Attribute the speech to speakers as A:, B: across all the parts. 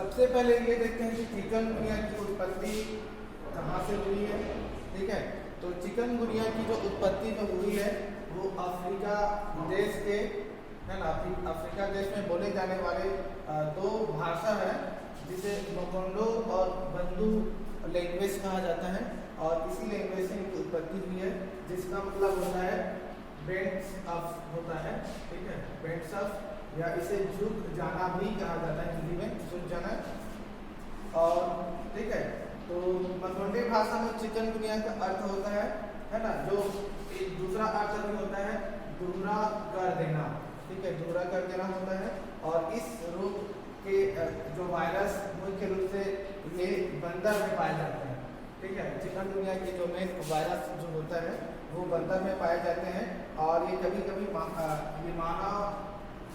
A: सबसे पहले ये देखते हैं कि चिकनगुनिया की उत्पत्ति कहाँ से हुई है। ठीक है, तो चिकनगुनिया की जो उत्पत्ति जो हुई है वो अफ्रीका देश के, है ना, अफ्रीका देश में बोले जाने वाले दो भाषा है जिसे मोकोंडो और बंदू लैंग्वेज कहा जाता है, और इसी लैंग्वेज से इनकी उत्पत्ति हुई है, जिसका मतलब होता है बेंट्स ऑफ होता है। ठीक है, बेंट्स ऑफ, या इसे झुक जाना भी कहा जाता है, हिंदी में झुक जाना। और ठीक है, तो मकोंडे भाषा में चिकनगुनिया का अर्थ होता है ना, जो एक दूसरा अर्थ भी होता है दूरा कर देना। ठीक है, दूरा कर देना होता है। और इस रोग के जो वायरस मुख्य रूप से ये बंदर में पाए जाते हैं। ठीक है, चिकनगुनिया के जो मेन वायरस जो होता है वो बंदर में पाए जाते हैं, और ये कभी कभी ये मानव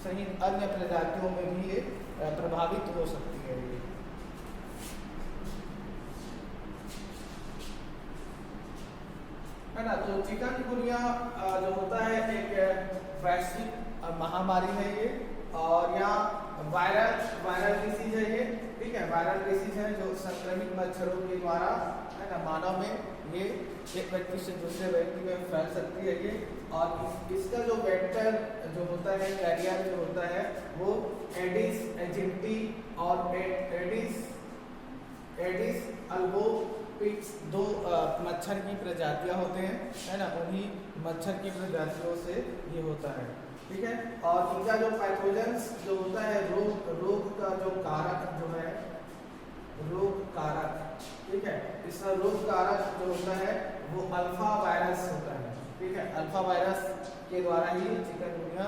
A: सहित अन्य प्रजातियों में भी ये प्रभावित हो सकती है। है ना, तो चिकनगुनिया जो होता है एक वैश्विक महामारी है ये, और यहाँ वायरल डिसीज है ये। ठीक है, वायरल डिसीज है जो संक्रमित मच्छरों के द्वारा, है ना, मानव में ये एक व्यक्ति से दूसरे व्यक्ति में फैल सकती है ये। और इसका जो वेक्टर जो होता है, कैरियर जो होता है, वो एडिस एजिप्टी और एडिस अल्बोपिक्स दो मच्छर की प्रजातियां होते हैं, है ना, उन्हीं मच्छर की प्रजातियों से ये होता है। ठीक है, और इनका जो पैथोजेंस जो होता है, रोग का जो कारक जो है, रोग कारक, ठीक है, इसका रोग कारक जो होता है वो अल्फा वायरस होता है। ठीक है, अल्फा वायरस के द्वारा ही चिकनगुनिया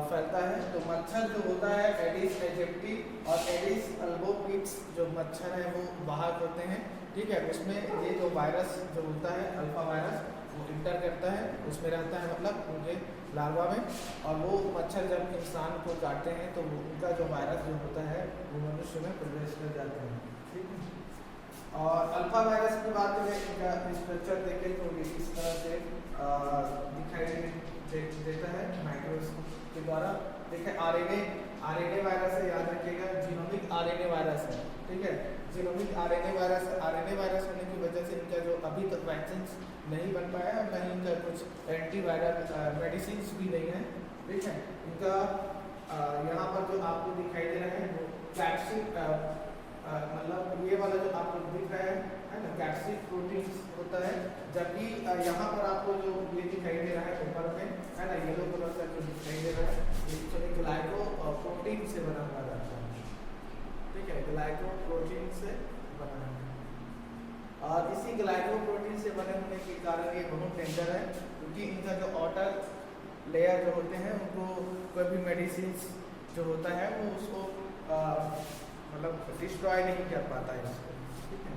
A: फैलता है। तो मच्छर जो होता है एडिस एजिप्टी और एडिस अल्बोपिक्स जो मच्छर है वो वाहक होते हैं। ठीक है, उसमें ये जो वायरस जो होता है अल्फा वायरस वो इंटर करता है, उसमें रहता है, मतलब उनके लार्वा में, और वो मच्छर जब इंसान को काटते हैं तो उनका जो वायरस जो होता है वो मनुष्य में प्रवेश कर जाते हैं। ठीक है, और अल्फा वायरस की बात करें, इनका स्ट्रक्चर देखें तो ये इस तरह से दिखाई देता है माइक्रोस्कोप के द्वारा। देखिए आरएनए वायरस है, याद रखिएगा, जीनोमिक आरएनए वायरस है। ठीक है, जीनोमिक आरएनए वायरस होने की वजह से इनका जो अभी तक वैक्सीन नहीं बन पाया है, नहीं इनका कुछ एंटीवायरल मेडिसिन भी नहीं है। ठीक है, इनका यहाँ पर जो आपको दिखाई दे रहा है वो कैप्सिड, मतलब ये वाला जो आपको दिख रहा है ना, कैप्सिड प्रोटीन होता है, जबकि यहाँ पर आपको जो ये दिखाई दे रहा है ऊपर में, है ना, येलो कलर का जो दिखाई दे रहा है, ये ग्लाइको प्रोटीन से बना हुआ जाता है। ठीक है, ग्लाइको प्रोटीन से बना है, और इसी ग्लाइको प्रोटीन से बने होने के कारण ये बहुत डेंजर है, क्योंकि इनका जो आउटर लेयर जो होते हैं उनको कोई भी मेडिसिन जो होता है वो उसको मतलब डिस्ट्रॉय नहीं कर पाता है इसको। ठीक है,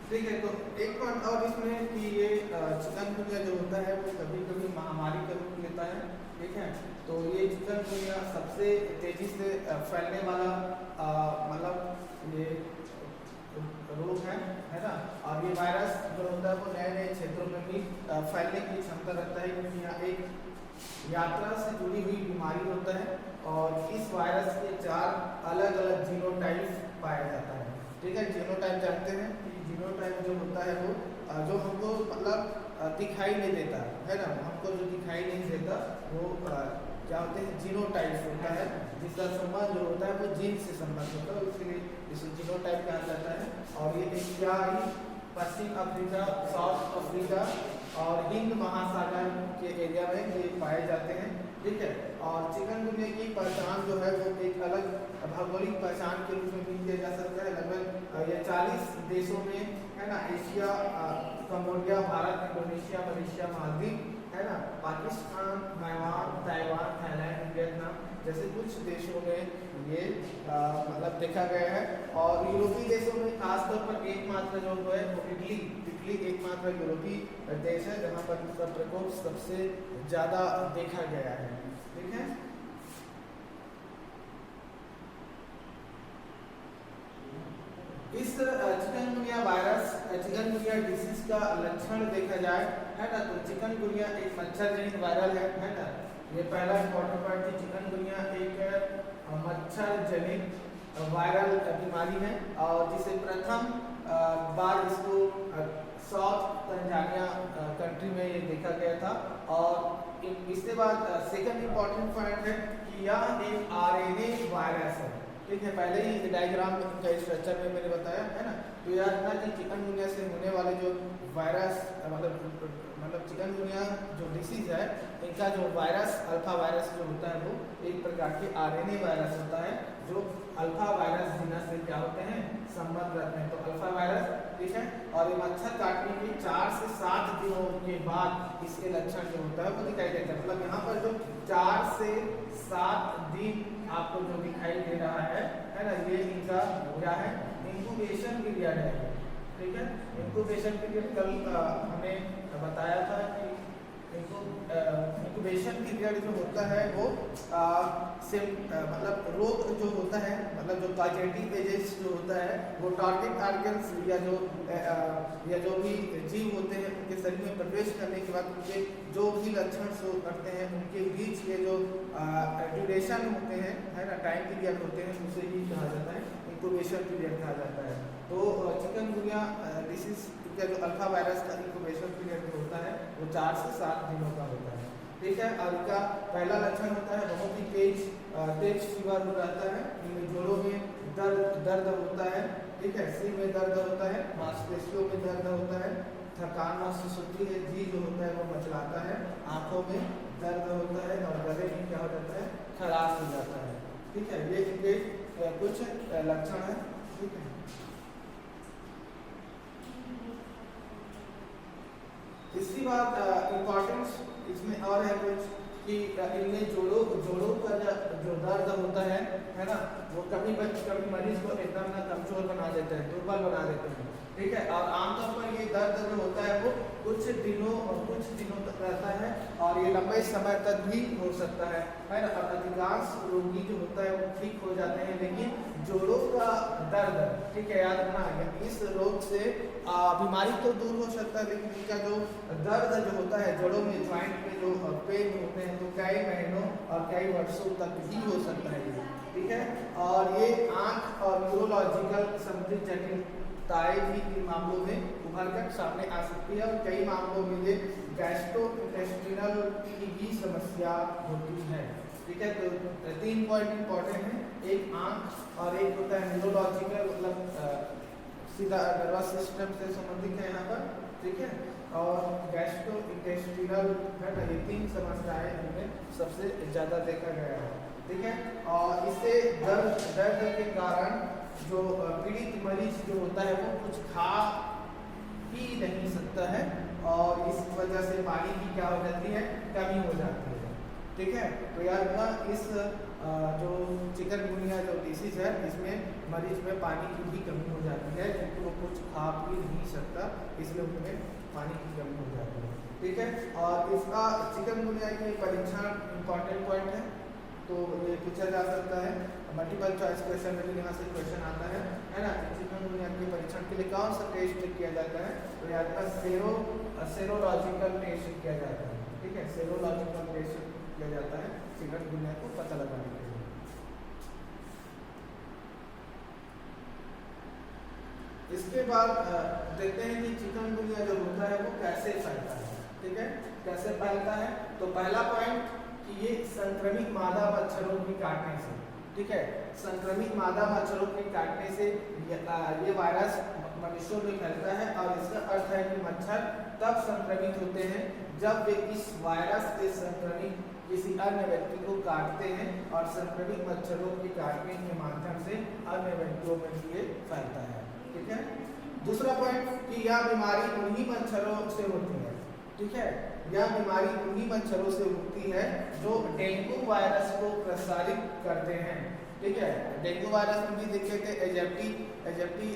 A: ठीक है, तो एक बात और इसमें कि ये चिकनगुनिया जो होता है वो कभी कभी महामारी का रूप लेता है। ठीक है, तो ये चिकनगुनिया सबसे तेजी से फैलने वाला मतलब ये रोग है ना, और ये वायरस जो होता है वो नए नए क्षेत्रों में भी फैलने की क्षमता रखता है, क्योंकि यहाँ एक यात्रा से जुड़ी हुई बीमारी होता है, और इस वायरस के 4 अलग अलग जीनोटाइप पाया जाता है। ठीक है, जीनोटाइप जानते हैं कि जीनोटाइप जो होता है वो जो हमको मतलब दिखाई नहीं देता है ना, हमको जो दिखाई नहीं देता वो क्या होते हैं, जीनोटाइप होता है, जिसका संबंध जो होता है वो जीन से संबंध होता है, उसके लिए इसे जीनोटाइप कहा जाता है। और ये एशियाई, पश्चिम अफ्रीका, साउथ अफ्रीका और हिंद महासागर के एरिया में ये पाए जाते हैं। ठीक है, और चिकनगुनिया की पहचान जो है वो एक अलग भौगोलिक पहचान के रूप में भी किया जा सकता है। लगभग ये 40 देशों में, है ना, Asia, Cambodia, Bharat, Indonesia, Malaysia, Maldives, है ना, Pakistan, Myanmar, Taiwan, Thailand, Vietnam जैसे कुछ देशों में ये मतलब देखा गया है। और यूरोपीय देशों में खासतौर पर एकमात्र जो है वो इटली एकमात्र यूरोपीय देश है जहाँ पर इसका प्रकोप सबसे ज़्यादा देखा गया है। ठीक है, इस चिकनगुनिया वायरस चिकनगुनिया डिसीज का लक्षण देखा जाए, है ना, तो चिकनगुनिया एक मच्छर जनित वायरल है ना। ये पहला इम्पोर्टेंट पॉइंट थी, चिकनगुनिया एक मच्छर जनित वायरल बीमारी है और जिसे प्रथम बार इसको साउथ तंजानिया कंट्री में ये देखा गया था। और इसके बाद सेकंड इम्पोर्टेंट पॉइंट है कि यह एक आरएनए वायरस है, ठीक है। पहले ही डायग्राम का स्ट्रक्चर में मैंने बताया है ना। तो याद रखना कि चिकनगुनिया से होने वाले जो वायरस मतलब चिकनगुनिया जो डिसीज है, इनका जो वायरस अल्फा वायरस जो होता है वो एक प्रकार के आरएनए वायरस होता है जो अल्फा वायरस जीनस से क्या होते हैं, संबंध रखते हैं। तो अल्फा वायरस, ठीक है। और ये मच्छर काटने के 4 से 7 दिनों के बाद इसके लक्षण जो होता है वो दिखाई देता है। मतलब यहाँ पर जो 4 से 7 दिन आपको जो दिखाई दे रहा है ना, ये इनका क्या है, इंक्यूबेशन पीरियड है, ठीक है। इंक्यूबेशन पीरियड कल हमें बताया था कि इंक्यूबेशन पीरियड जो होता है वो मतलब रोग जो होता है, मतलब जो पॉजिटिव एजेंट्स जो होता है वो टारगेट ऑर्गन्स या जो भी जीव होते हैं उनके शरीर में प्रवेश करने के बाद उनके जो भी लक्षण शो करते हैं उनके बीच ये जो ड्यूरेशन होते हैं, है ना, टाइम पीरियड होते हैं, उसे ही कहा जाता है इंक्यूबेशन पीरियड कहा जाता है। तो चिकनगुनिया डिसीज का जो अल्फा वायरस का इंक्यूबेशन पीरियड जो होता है वो 4 से 7 दिनों का होता है, ठीक है। और इसका पहला लक्षण होता है बहुत ही तेज फीवर रहता है, जोड़ों में दर्द होता है, ठीक है, सिर में दर्द होता है, मांसपेशियों में दर्द होता है, थकान महसूस होती है, जी जो होता है वो मचलाता है, आंखों में दर्द होता है और गले में क्या हो जाता है, खराश हो जाता है, ठीक है। ये इनके कुछ लक्षण है, ठीक है। इसकी बात इम्पोर्टेंस इसमें और है कुछ कि इनमें जोड़ों का जो दर्द होता है ना, वो कभी मरीज को एकदम ना कमजोर बना देता है, दुर्बल बना देता है, ठीक है। और आमतौर पर ये दर्द जो होता है वो कुछ दिनों तक रहता है और ये लंबे समय तक भी हो सकता है ना। और अधिकांश रोगी जो होता है वो ठीक हो जाते हैं, लेकिन जोड़ों का दर्द, ठीक है, याद रखना, इस रोग से बीमारी तो दूर हो सकता है लेकिन इनका जो दर्द जो होता है जोड़ों में, ज्वाइंट में जो पेन होते हैं तो कई महीनों और कई वर्षों तक भी हो सकता है, ठीक है। और ये आंख और न्यूरोलॉजिकल संबंधित जटिलताएं भी इन मामलों में उभर कर सामने आ सकती है और कई मामलों में ये गैस्ट्रोइंटेस्टिनल की भी समस्या होती है, ठीक है। तो 3 पॉइंट इंपॉर्टेंट है, एक आंख और एक होता है न्यूरोलॉजिकल, मतलब सीधा नर्वस सिस्टम से संबंधित है यहाँ पर, ठीक है। और गैस्ट्रोइंटेस्टिनल है ना, ये 3 समस्याएं इनमें सबसे ज़्यादा देखा गया है, ठीक है। और इससे दर्द के कारण जो पीड़ित मरीज जो होता है वो कुछ खा पी नहीं सकता है और इस वजह से पानी की क्या हो जाती है, कमी हो जाती है, ठीक है। तो यार ना इस जो चिकनगुनिया जो डिसीज है इसमें मरीज में पानी की भी कमी हो जाती है क्योंकि वो कुछ खा पी नहीं सकता, इसलिए उनमें पानी की कमी हो जाती है, ठीक है। और इसका चिकनगुनिया की परीक्षण इम्पॉर्टेंट पॉइंट है, तो ये पूछा जा सकता है, मल्टीपल चॉइस क्वेश्चन में भी यहाँ से क्वेश्चन आता है ना। चिकनगुनिया के परीक्षण के लिए कौन सा टेस्ट किया जाता है, तो यहाँ पर सेरोलॉजिकल टेस्ट किया जाता है, ठीक है। सेरोलॉजिकल टेस्ट किया जाता है चिकनगुनिया को पता लगाने के लिए। इसके बाद देखते हैं कि चिकनगुनिया जो होता है वो कैसे फैलता है, ठीक है, कैसे फैलता है। तो पहला पॉइंट कि ये संक्रमित मादा मच्छरों की काटने से, ठीक है, संक्रमित मादा मच्छरों के काटने से ये वायरस मनुष्यों में फैलता है। और इसका अर्थ है कि मच्छर तब संक्रमित होते हैं जब वे इस वायरस से संक्रमित किसी अन्य व्यक्ति को काटते हैं और संक्रमित मच्छरों के काटने के माध्यम से अन्य व्यक्तियों में भी ये फैलता है, ठीक है। दूसरा पॉइंट कि यह बीमारी उन्हीं मच्छरों से होती है, ठीक है, यह बीमारी उन्हीं मच्छरों से होती है जो डेंगू वायरस को प्रसारित करते हैं, ठीक है। डेंगू वायरस में भी देखे थे एजेप्टी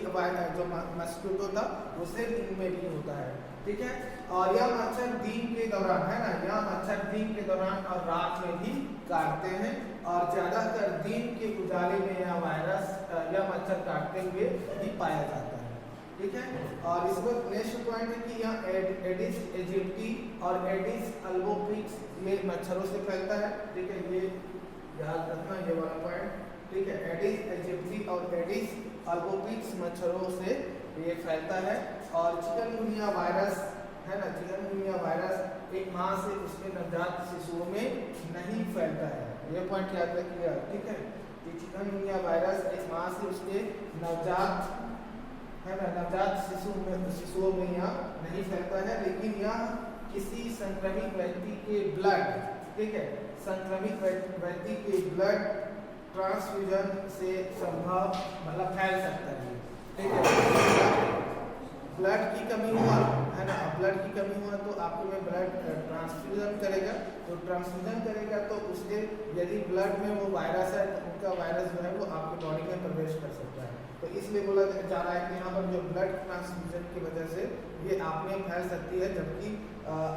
A: जो मस्किटो था उससे इनमें भी होता है, ठीक है। और यह मच्छर दिन के दौरान, है ना, यह मच्छर दिन के दौरान और रात में भी काटते हैं और ज़्यादातर दिन के उजाले में यह वायरस या मच्छर काटते हुए भी पाया जाता है, ठीक है। और इस वक्त नेक्स्ट पॉइंट है कि यहाँ एडिस एजिप्टी और एडिस अल्बोपिक्स ये मच्छरों से फैलता है, ठीक है, ये याद रखना ये वाला पॉइंट, ठीक है। एडिस एजिप्टी और एडिस अल्बोपिक्स मच्छरों से ये फैलता है। और चिकनगुनिया वायरस है ना, चिकनगुनिया वायरस एक माँ से उसके नवजात शिशुओं में नहीं फैलता है, ये पॉइंट याद रखिएगा, ठीक है। ये चिकनगुनिया वायरस एक माँ से उसके नवजात है ना, नवजात शिशुओं में यह नहीं फैलता है, लेकिन यह किसी संक्रमित व्यक्ति के ब्लड, ठीक है, संक्रमित व्यक्ति के ब्लड ट्रांसफ्यूजन से संभव मतलब फैल सकता है, ठीक है। ब्लड की कमी हुआ है ना, ब्लड की कमी हुआ तो आपको में ब्लड ट्रांसफ्यूजन करेगा, तो ट्रांसफ्यूजन करेगा तो उसके यदि ब्लड में वो वायरस है तो उनका वायरस जो है वो आपकी बॉडी में प्रवेश कर सकता है। तो इसलिए बोला जा रहा है कि यहाँ पर जो ब्लड ट्रांसफ्यूजन की वजह से ये आप में फैल सकती है, जबकि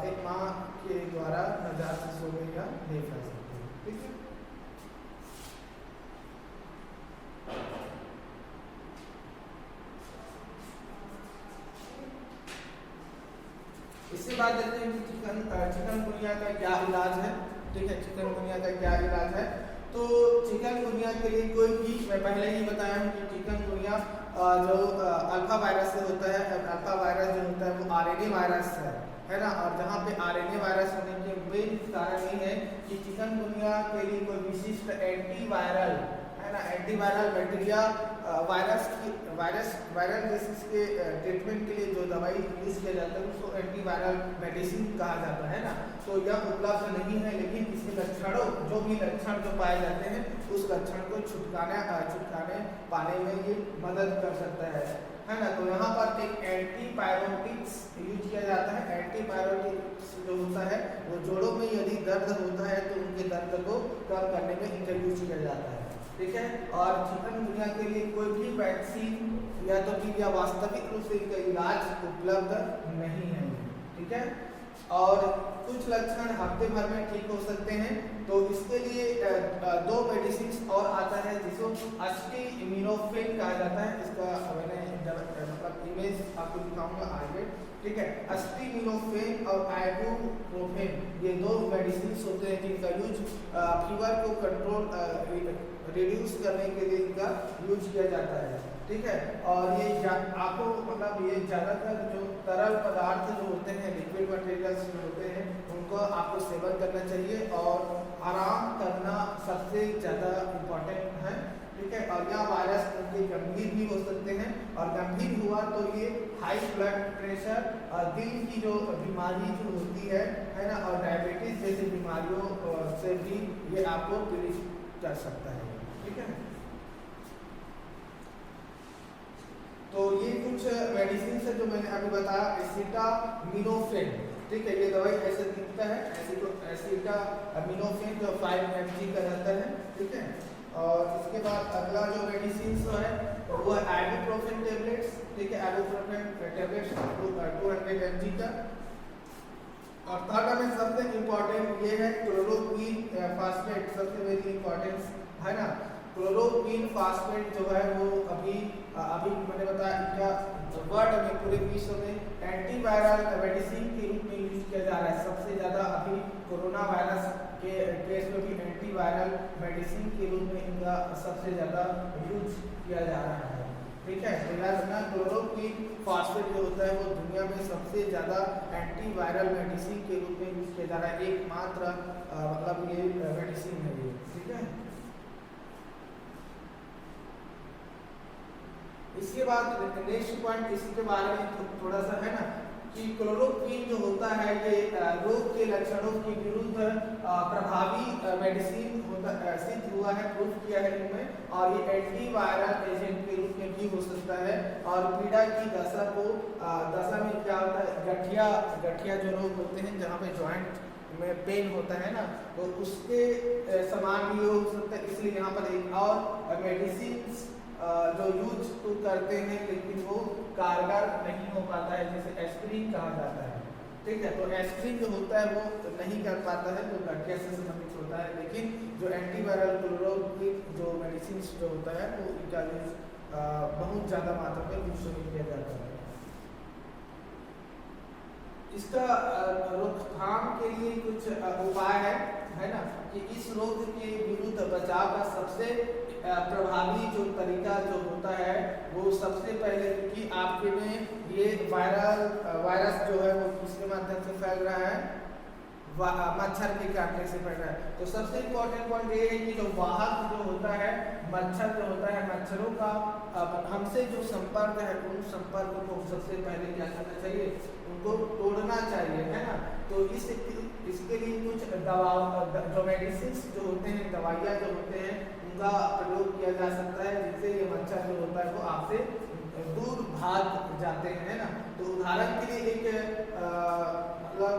A: एक माँ के द्वारा नवजात शिशुओं में यह नहीं फैल सकती, ठीक है। इसके बाद देखते हैं कि चिकनगुनिया का क्या इलाज है, ठीक है, चिकनगुनिया का क्या इलाज है। तो चिकनगुनिया के लिए कोई भी, मैं पहले ही बताया हूँ कि चिकनगुनिया जो अल्फा वायरस से होता है, अल्फा वायरस जो होता है वो आरएनए वायरस है ना। और जहाँ पे आरएनए वायरस होने के मेन कारण ये है कि चिकनगुनिया के लिए कोई विशिष्ट एंटीवायरल है ना, एंटीवायरल बैक्टीरिया वायरल डिसीज के ट्रीटमेंट के लिए जो दवाई यूज किया जाता है उसको एंटीवायरल मेडिसिन कहा जाता है ना। तो यह उपलब्ध नहीं है, लेकिन इसके लक्षणों जो भी लक्षण जो पाए जाते हैं उस लक्षण को छुटकाने पाने में ये मदद कर सकता है ना। तो यहाँ पर एक एंटीबायोटिक्स यूज किया जाता है। एंटीबायोटिक्स जो होता है वो जोड़ों में यदि दर्द होता है तो उनके दर्द को कम करने में इनका यूज किया जाता है, ठीक है। और चिकनगुनिया के लिए कोई भी वैक्सीन या तो फिर या वास्तविक रूप से इनका इलाज उपलब्ध नहीं है, ठीक है। और कुछ लक्षण हफ्ते भर में ठीक हो सकते हैं, तो इसके लिए दो मेडिसिन और आता है जिसको एस्टामिनोफेन कहा जाता है। इसका मैंने मतलब इमेज आपको दिखाऊंगा आगे, ठीक है। एस्टामिनोफेन और आइबुप्रोफेन ये दो मेडिसिन होते हैं जिनका यूज फीवर को कंट्रोल रिड्यूस करने के लिए इनका यूज किया जाता है, ठीक है। और ये आपको मतलब ये ज़्यादातर जो तरल पदार्थ जो होते हैं, लिक्विड मटेरियल्स जो होते हैं, उनको आपको सेवन करना चाहिए और आराम करना सबसे ज़्यादा इम्पोर्टेंट है, ठीक है। और यह वायरस उनके गंभीर भी हो सकते हैं, और गंभीर हुआ तो ये हाई ब्लड प्रेशर और दिल की जो बीमारी जो होती है ना, और डायबिटीज जैसी बीमारियों से भी ये आपको पीड़ित कर सकता है, ठीक है। तो ये कुछ मेडिसिन है जो मैंने अभी बताया। एसिटामिनोफेन, ठीक है, ये दवाई ऐसे दिखता है, एसिटामिनोफेन जो 5 mg का रहता है, ठीक है। और इसके बाद अगला जो मेडिसिन है वो है आइबुप्रोफेन टेबलेट्स, ठीक है, आइबुप्रोफेन टेबलेट्स 200 mg का। और थर्ड में सबसे इम्पोर्टेंट ये है क्लोरोक्वीन फास्फेट, सबसे वेरी इम्पोर्टेंट है ना। क्लोरोक्वीन फास्फेट जो है वो अभी मैंने बताया इनका वर्ल्ड में पूरे विश्व में एंटीवायरल मेडिसिन के रूप में यूज किया जा रहा है। सबसे ज़्यादा अभी कोरोना वायरस के केस में भी एंटीवायरल मेडिसिन के रूप में इनका सबसे ज़्यादा यूज किया जा रहा है, ठीक है। याद रखना क्लोरोक्वीन फास्फेट जो होता है वो दुनिया में सबसे ज़्यादा एंटीवायरल मेडिसिन के रूप में यूज किया जा रहा है, एकमात्र मतलब ये मेडिसिन है ये, ठीक है। इसके बाद नेक्स्ट पॉइंट इसी के बारे में थोड़ा सा है ना कि क्लोरोक्वीन जो होता है ये रोग के लक्षणों के विरुद्ध प्रभावी मेडिसिन होता सिद्ध हुआ है, प्रूफ किया है इनमें। और ये एंटीवायरल एजेंट के रूप में भी हो सकता है। और पीड़ा की दशा में क्या होता है, गठिया जो रोग होते हैं जहाँ पे जॉइंट में पेन होता है ना, तो उसके समान भी हो सकता है। इसलिए यहाँ पर एक और मेडिसिन जो यूज तो करते हैं लेकिन वो कारगर नहीं हो पाता है, जैसे एस्पिरिन कहा जाता है, ठीक है। तो एस्पिरिन जो होता है वो नहीं कर पाता है, तो गठिया से संबंधित होता है। लेकिन जो एंटीवायरल क्लोरोक्वीन जो मेडिसिन जो होता है वो इनका यूज बहुत ज़्यादा मात्रा में यूज नहीं किया जाता है। इसका रोकथाम के लिए कुछ उपाय है ना, कि इस रोग के विरुद्ध बचाव का सबसे प्रभावी जो तरीका जो होता है वो सबसे पहले, क्योंकि आपके में ये वायरस जो है वो किसके माध्यम से फैल रहा है, मच्छर के काटने से फैल रहा है। तो सबसे इम्पोर्टेंट पॉइंट ये है कि जो वाहक जो होता है, मच्छर जो होता है, मच्छरों का हमसे जो संपर्क है उन संपर्क को सबसे पहले क्या करना चाहिए, उनको तोड़ना चाहिए, है ना। तो इसके लिए कुछ दवा जो मेडिसिन जो होते हैं, दवाइयाँ जो होते हैं, उनका प्रयोग किया जा सकता है, जिससे ये मच्छर जो होता है वो आपसे दूर भाग जाते हैं, है ना। तो उदाहरण के लिए एक मतलब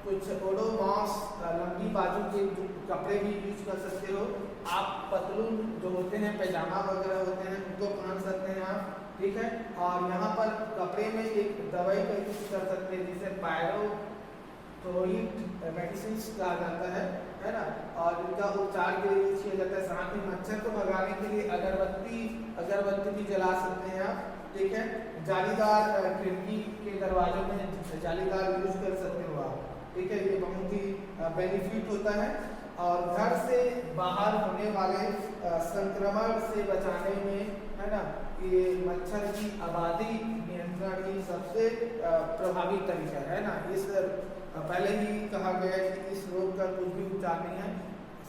A: कुछ ओडोमॉस लंबी बाजू के जो कपड़े भी यूज कर सकते हो आप, पतलून जो होते हैं, पैजामा वगैरह होते हैं, उनको पहन सकते हैं आप, ठीक है। और यहाँ पर कपड़े में एक दवाई का यूज कर सकते हैं जिसे पायरोक्लोरिड मेडिसिन कहा जाता है ना। और इनका उपचार के लिए यूज किया जाता है। साथ ही मच्छर को भगाने के लिए अगरबत्ती भी जला सकते हैं आप, ठीक है। जालीदार खिड़की के दरवाजों में जालीदार यूज कर सकते हो आप, ठीक है। ये बहुत ही बेनिफिट होता है। और घर से बाहर होने वाले संक्रमण से बचाने में, है ना, ये मच्छर की आबादी नियंत्रण ही सबसे प्रभावी तरीका है ना। इस पहले ही कहा गया है कि इस रोग का कुछ भी उपचार नहीं है।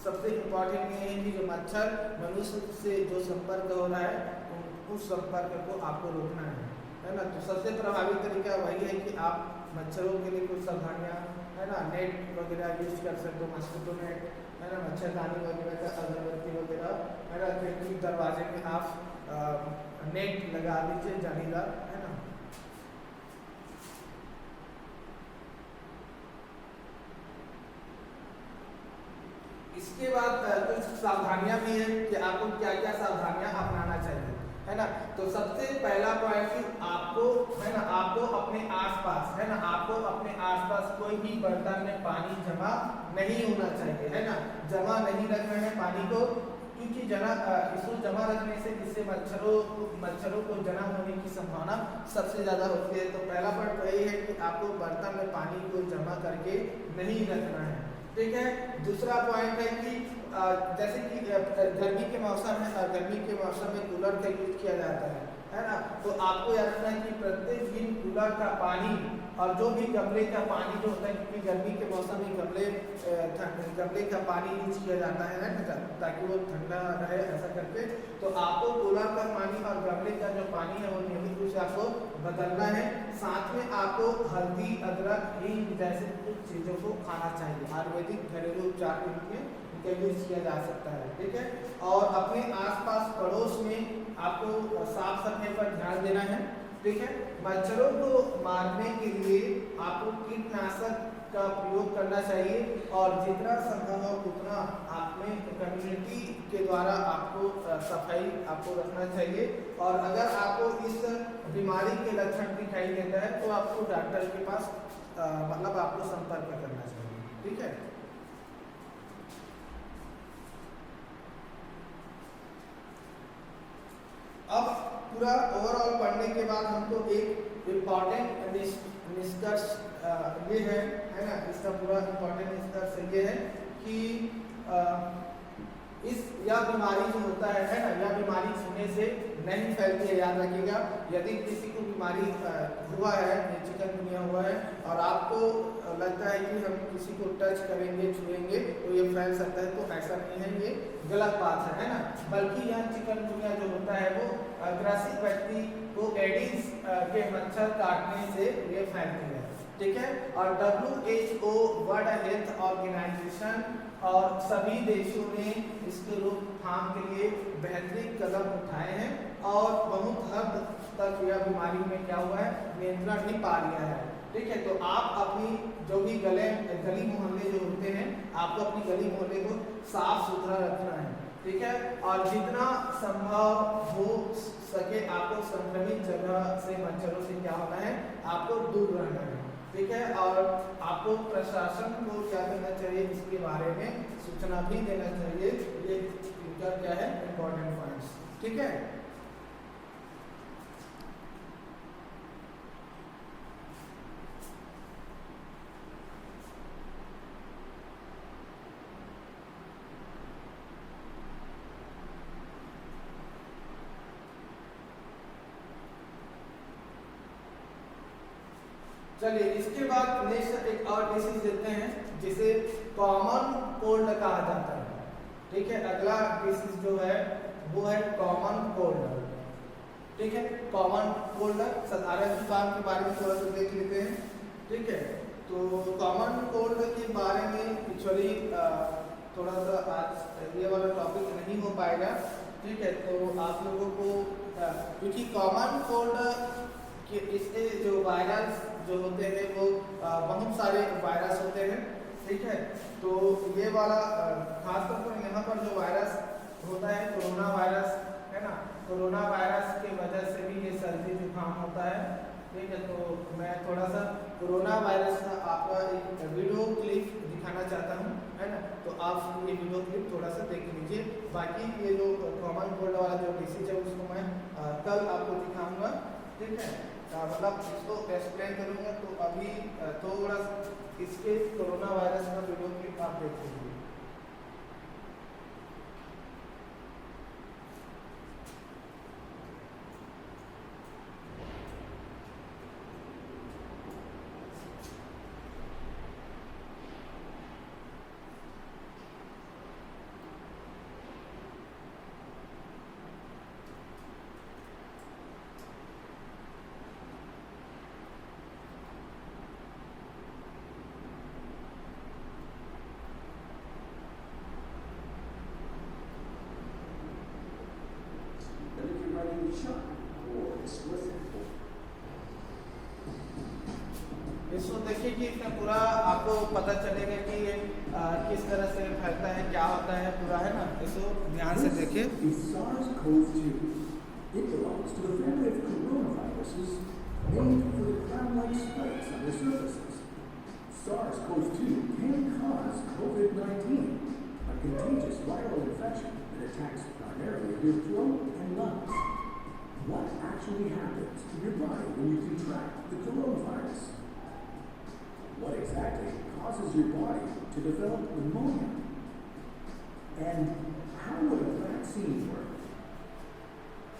A: सबसे इम्पोर्टेंट ये है कि जो मच्छर मनुष्य से जो संपर्क हो रहा है उस संपर्क को आपको रोकना है ना। तो सबसे प्रभावी तरीका वही है कि आप मच्छरों के लिए कुछ सावधानियाँ, है ना, नेट वगैरह यूज कर सकते हो, मस्किटो नेट, है ना, मच्छरदानी वगैरह का, अगरबत्ती वगैरह, है ना, खिड़की दरवाजे में आप नेट लगा दीजिए जालीदार, है ना। इसके बाद कुछ सावधानियां भी हैं कि आपको क्या क्या सावधानियां अपनाना चाहिए, है ना। तो सबसे पहला पॉइंट कि आपको, है ना, आपको अपने आसपास, है ना, आपको अपने आसपास कोई भी बर्तन में पानी जमा नहीं होना चाहिए, है ना। जमा नहीं रखना है पानी को, क्योंकि इसको जमा रखने से इससे मच्छरों को जन्म होने की संभावना सबसे ज़्यादा होती है। तो पहला पॉइंट यही है कि आपको बर्तन में पानी को जमा करके नहीं रखना है, ठीक है। दूसरा पॉइंट है कि जैसे कि गर्मी के मौसम में कूलर का यूज किया जाता है ना। तो आपको याद रखना है कि प्रत्येक दिन कूलर का पानी और जो भी गमले का पानी जो होता है, क्योंकि गर्मी के मौसम में गमले का पानी यूज किया जाता है ना, ताकि वो ठंडा रहे, ऐसा करके। तो आपको कूलर का पानी और गमले का जो पानी है वो नियमित रूप से आपको बदलना है। साथ में आपको हल्दी, अदरक, हींग जैसे कुछ चीज़ों को खाना चाहिए। आयुर्वेदिक घरेलू उपचार के रूप में इनका यूज किया जा सकता है, ठीक है। और अपने आसपास पड़ोस में आपको साफ सफाई पर ध्यान देना है, ठीक है। मच्छरों को मारने के लिए आपको कीटनाशक का प्रयोग करना चाहिए और जितना संभव हो उतना आपने कम्युनिटी के द्वारा आपको सफाई आपको रखना चाहिए। और अगर आपको इस बीमारी के लक्षण दिखाई देता है तो आपको डॉक्टर के पास मतलब आपको संपर्क करना चाहिए, ठीक है। अब पूरा ओवरऑल पढ़ने के बाद हमको एक इम्पॉर्टेंट निष्कर्ष ये है ना, इसका पूरा इम्पॉर्टेंट निष्कर्ष ये है कि यह बीमारी जो होता है ना, यह बीमारी छूने से नहीं फैलती है, याद रखिएगा। यदि किसी को बीमारी हुआ है, चिकनगुनिया हुआ है और आपको लगता है कि हम किसी को टच करेंगे, छुएंगे तो ये फैल सकता है, तो ऐसा नहीं है, ये गलत बात है ना। बल्कि यह चिकनगुनिया जो होता है वो ग्रसित व्यक्ति को एडिस के मच्छर काटने से ये फैलती है, ठीक है। और WHO वर्ल्ड हेल्थ ऑर्गेनाइजेशन और सभी देशों ने इसके रोकथाम के लिए बेहतरीन कदम उठाए हैं और बहुत हद तक यह बीमारी में क्या हुआ है, नियंत्रण ही पा लिया है, ठीक है। तो आप अपनी जो भी गली मोहल्ले जो होते हैं, आपको अपनी गली मोहल्ले को साफ सुथरा रखना है, ठीक है। और जितना संभव हो सके आपको संक्रमित जगह से, मच्छरों से क्या होना है, आपको दूर रहना है, ठीक है। और आपको प्रशासन को क्या करना चाहिए, इसके बारे में सूचना भी देना चाहिए। ये इनका क्या है, इम्पोर्टेंट पॉइंट्स, ठीक है। चलिए इसके बाद नेक्स्ट एक और डिसीज देखते हैं जिसे कॉमन कोल्ड कहा जाता है। ठीक है, अगला डिसीज जो है वो है कॉमन कोल्ड। ठीक है, कॉमन कोल्ड साधारण जुकाम के बारे में थोड़ा सा देख लेते हैं। ठीक है, तो कॉमन कोल्ड के बारे में एक्चुअली थोड़ा सा आज ये वाला टॉपिक नहीं हो पाएगा। ठीक है, तो आप लोगों को क्योंकि कॉमन कोल्ड कि इसके जो वायरस जो होते हैं वो बहुत सारे वायरस होते हैं। ठीक है, तो ये वाला खासतौर पर यहाँ पर जो वायरस होता है कोरोना वायरस है ना, कोरोना वायरस के वजह से भी ये सर्दी जुकाम होता है। ठीक है, तो मैं थोड़ा सा कोरोना वायरस का आपका एक वीडियो क्लिप दिखाना चाहता हूँ, है ना, तो आप ये वीडियो क्लिप थोड़ा सा देख लीजिए। बाकी ये जो कॉमन कोल्ड वाला जो डिसीज है उसको मैं कल आपको दिखाऊंगा। ठीक है, मतलब इसको एक्सप्लेन करूंगा। तो अभी थोड़ा इसके कोरोना वायरस का वीडियो क्लिप आप देख लीजिए। इसको देखिए कि इसमें पूरा आपको पता चलेगा कि ये किस तरह से फैलता है, क्या होता है पूरा, है ना। इसको ध्यान से देखिए।
B: SARS-CoV-2. It belongs to the family of coronaviruses named for the crown-like spikes on their surfaces. SARS-CoV-2 can cause COVID-19, a contagious viral infection that attacks primarily your throat and lungs. What actually happens to your body when you contract the coronavirus? What exactly causes your body to develop pneumonia? And how would a vaccine work?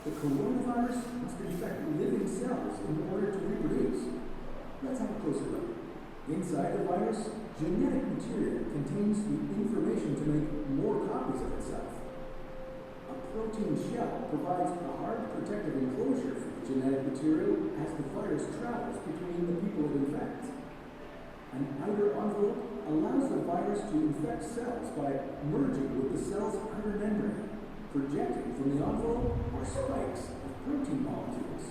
B: The coronavirus must infect living cells in order to reproduce. Let's have a closer look. Inside the virus, genetic material contains the information to make more copies of itself. A protein shell provides a hard protective enclosure for the genetic material as the virus travels between the people it infects. An outer envelope allows the virus to infect cells by merging with the cell's outer membrane. Projecting from the envelope are spikes of protein molecules.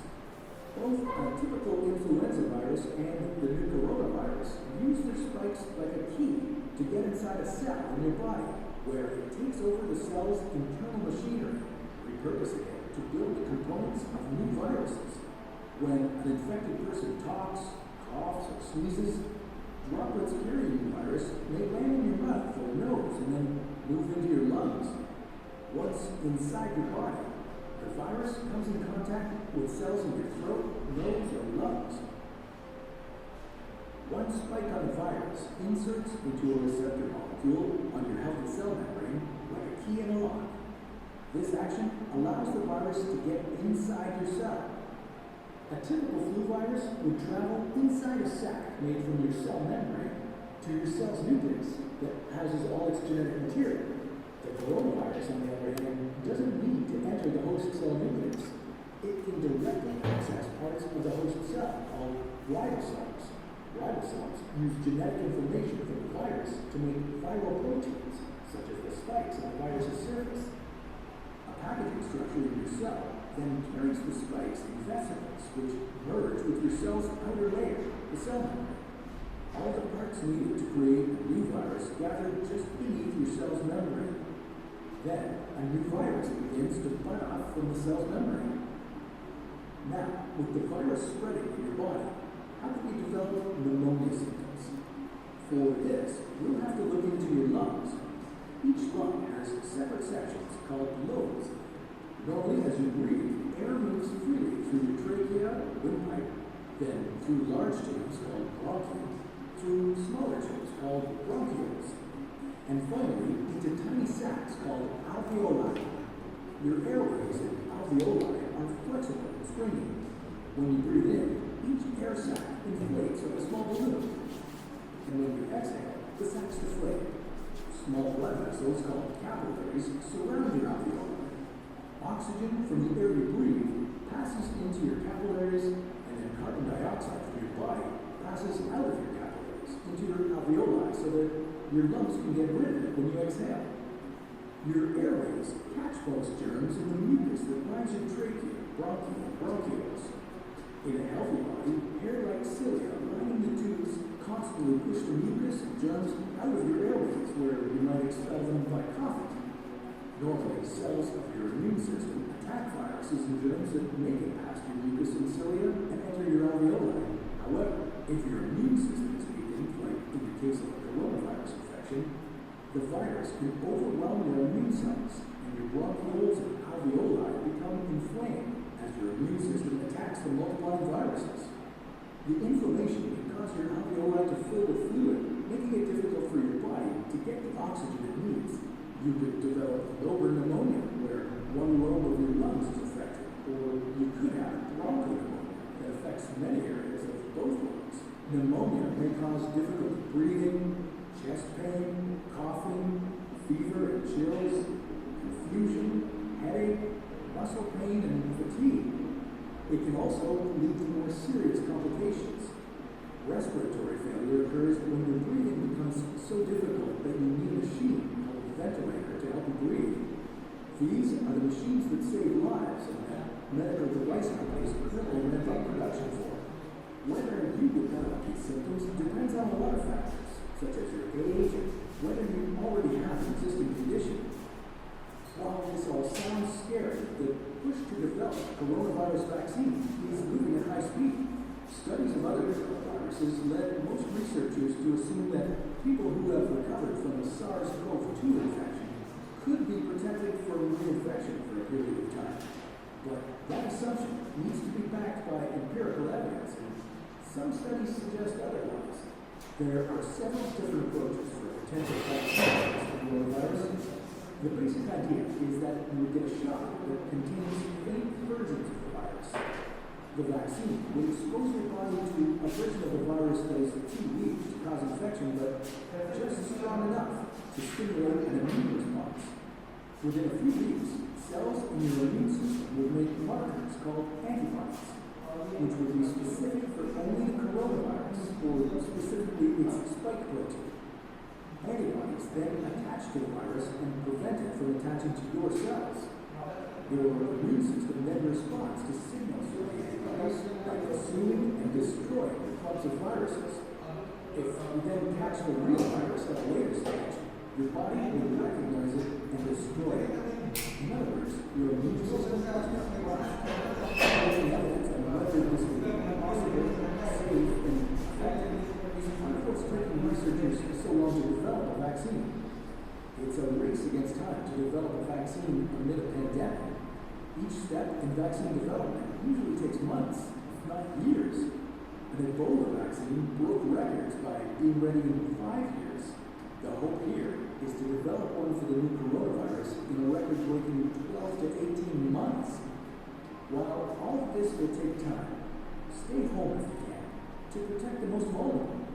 B: Both a typical influenza virus and the new coronavirus use their spikes like a key to get inside a cell in your body, where it takes over the cell's internal machinery, repurposing it to build the components of new viruses. When an infected person talks, coughs, or sneezes, droplets carrying the virus may land in your mouth or nose and then move into your lungs. Once inside your body, the virus comes in contact with cells in your throat, nose, or lungs. One spike on the virus inserts into a receptor molecule on your healthy cell membrane like a key in a lock. This action allows the virus to get inside your cell. A typical flu virus would travel inside a sac made from your cell membrane to your cell's nucleus that houses all its genetic material. The coronavirus, on the other hand, doesn't need to enter the host cell nucleus. It can directly access parts of the host cell called ribosomes. Ribosomes use genetic information from the virus to make viral proteins, such as the spikes on the virus's surface. A packaging structure in your cell then carries the spikes in vesicles, which merge with your cell's outer layer, the cell membrane. All the parts needed to create a new virus gather just beneath your cell's membrane. Then, a new virus begins to bud off from the cell's membrane. Now, with the virus spreading in your body, how can you develop pneumonia symptoms? For this, we'll have to look into your lungs. Each lung has separate sections called lobes. Normally, as you breathe, air moves freely through your trachea, windpipe, then through large tubes called bronchi, through smaller tubes called bronchioles, and finally into tiny sacs called alveoli. Your airways and alveoli are flexible and springy. When you breathe in, each air sac inflates like a small balloon. And when you exhale, the sacs deflate. Small blood vessels called capillaries surround your alveoli. Oxygen from the air you breathe passes into your capillaries, and then carbon dioxide from your body passes out of your capillaries into your alveoli so that your lungs can get rid of it when you exhale. Your airways catch most germs in the mucus that lines your trachea, bronchi, and bronchioles. In a healthy body, hair-like cilia lining the tubes constantly push the mucus and germs out of your airways, where you might expel them by coughing. Normally, cells of your immune system attack viruses and germs that make it past your mucus and cilia and enter your alveoli. However, if your immune system is weakened, like in the case of a coronavirus infection, the virus can overwhelm your immune cells, and your bronchioles and alveoli become inflamed as your immune system attacks the multiplying viruses. The inflammation can cause your alveoli to fill with fluid, making it difficult for your body to get the oxygen it needs. You could develop lobar pneumonia, where one lobe of your lungs is affected, or you could have bronchopneumonia that affects many areas of both lungs. Pneumonia may cause difficulty breathing, chest pain, coughing, fever and chills, confusion, headache, muscle pain, and fatigue. It can also lead to more serious complications. Respiratory failure occurs when your breathing becomes so difficult that you need a machine called a ventilator to help you breathe. These are the machines that save lives and that medical device companies currently ramp up production for. Whether you develop these symptoms depends on a lot of factors, such as your age and whether you already have an existing condition. While this all sounds scary, the push to develop a coronavirus vaccine is moving at high speed. Studies of other viruses led most researchers to assume that people who have recovered from a SARS-CoV-2 infection could be protected from reinfection for a period of time. But that assumption needs to be backed by empirical evidence, and some studies suggest otherwise. There are several different approaches for potential vaccine against coronavirus. The basic idea is that you would get a shot that contains 8 versions of the virus. The vaccine would expose your body to a version of the virus that is too weak to cause infection, but just strong enough to stimulate an immune response. Within a few weeks, cells in your immune system would make markers called antibodies, which would be specific for only the coronavirus, or specifically its spike protein. Antibodies then attach to the virus and prevent it from attaching to your cells. Your immune system then responds to signals from the antibodies by pursuing and destroying the clumps of viruses. If you then catch the real virus at a later stage, your body will recognize it and destroy it. In other words, your immune system has been taking evidence on whether this will be possible, safe, and effective. What's taking researchers so long to develop a vaccine? It's a race against time to develop a vaccine amid a pandemic. Each step in vaccine development usually takes months, if not years. An Ebola vaccine broke records by being ready in 5 years. The hope here is to develop one for the new coronavirus in a record-breaking 12 to 18 months. While all of this will take time, stay home if you can to protect the most vulnerable.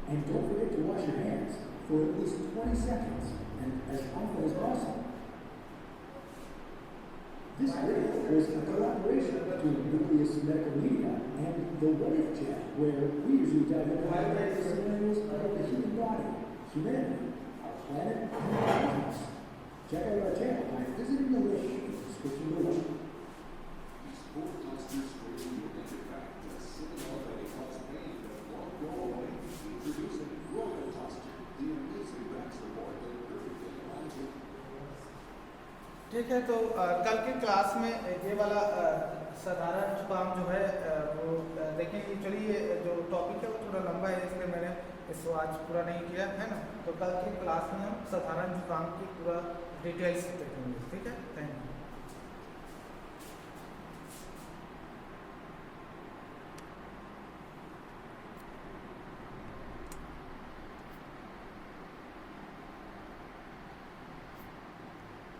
B: And don't forget to wash your hands for at least 20 seconds and as often as possible. This video was a collaboration between Nucleus Medical Media and the What If Chat, where we usually dive into the scenarios of the human body, humanity, our planet, and our cosmos. Check out our channel by visiting the link in the description below.
C: These four clusters greatly identify the signal that it causes pain that won't go away, introducing royal cluster, the amazing Baxter board that perfectly aligns with.
A: ठीक है, तो कल की class में ये वाला साधारण जुकाम जो है वो देखेंगे। चलिए, जो टॉपिक है वो थोड़ा लंबा है, इसलिए मैंने इसको आज पूरा नहीं किया है ना। तो कल की क्लास में हम साधारण जुकाम की पूरा डिटेल्स देखेंगे। ठीक है, थैंक यू।